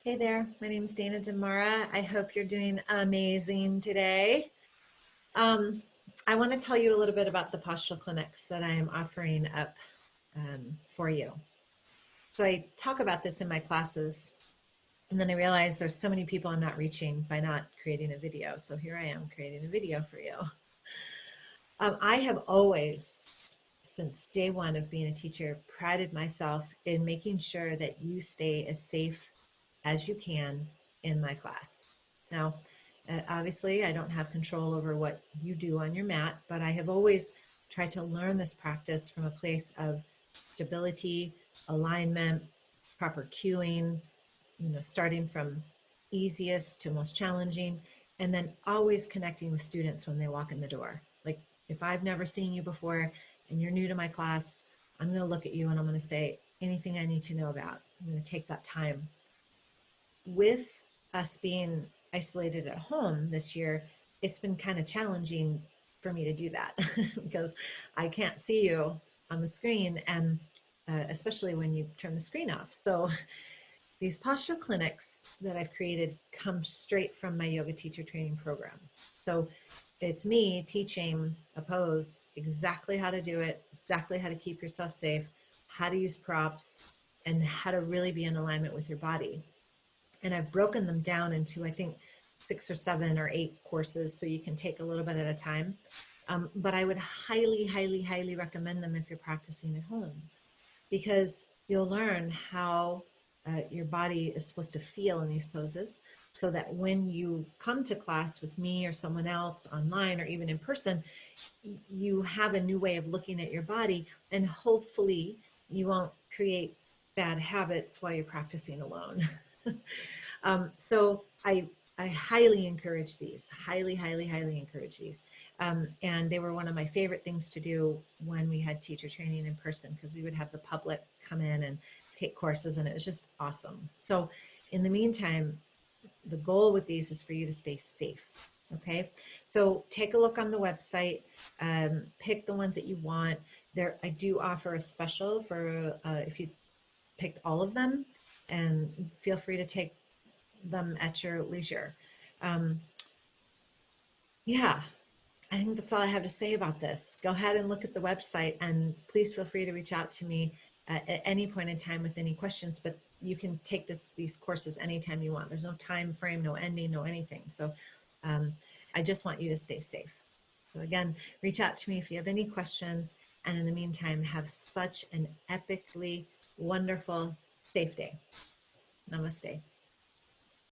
Hey there, my name is Dana Demara. I hope you're doing amazing today. Um, I want to tell you a little bit about the postural clinics that I am offering up for you. So I talk about this in my classes, and then I realize there's so many people I'm not reaching by not creating a video. So here I am creating a video for you. I have always, since day one of being a teacher, prided myself in making sure that you stay as safe as you can in my class. Now, obviously, I don't have control over what you do on your mat, but I have always tried to learn this practice from a place of stability, alignment, proper cueing, starting from easiest to most challenging, and then always connecting with students when they walk in the door. Like if I've never seen you before and you're new to my class, I'm going to look at you and I'm going to say anything I need to know about. I'm going to take that time. With us being isolated at home this year, it's been kind of challenging for me to do that because I can't see you on the screen, and especially when you turn the screen off. So these postural clinics that I've created come straight from my yoga teacher training program. So it's me teaching a pose, exactly how to do it, exactly how to keep yourself safe, how to use props, and how to really be in alignment with your body. And I've broken them down into, I think, 6 or 7 or 8 courses, so you can take a little bit at a time. But I would highly, highly, highly recommend them if you're practicing at home, because you'll learn how your body is supposed to feel in these poses, so that when you come to class with me or someone else online or even in person, you have a new way of looking at your body, and hopefully you won't create bad habits while you're practicing alone. So I highly encourage these, highly, highly, highly encourage these. And they were one of my favorite things to do when we had teacher training in person, because we would have the public come in and take courses, and it was just awesome. So in the meantime, the goal with these is for you to stay safe. Okay, so take a look on the website, pick the ones that you want. There, I do offer a special for if you picked all of them, and feel free to take them at your leisure. Um, yeah, I think that's all I have to say about this. Go ahead and look at the website, and please feel free to reach out to me at any point in time with any questions. But you can take these courses anytime you want. There's no time frame, no ending, no anything. So um, I just want you to stay safe. So again, reach out to me if you have any questions. And in the meantime, have such an epically wonderful, safe day. Namaste.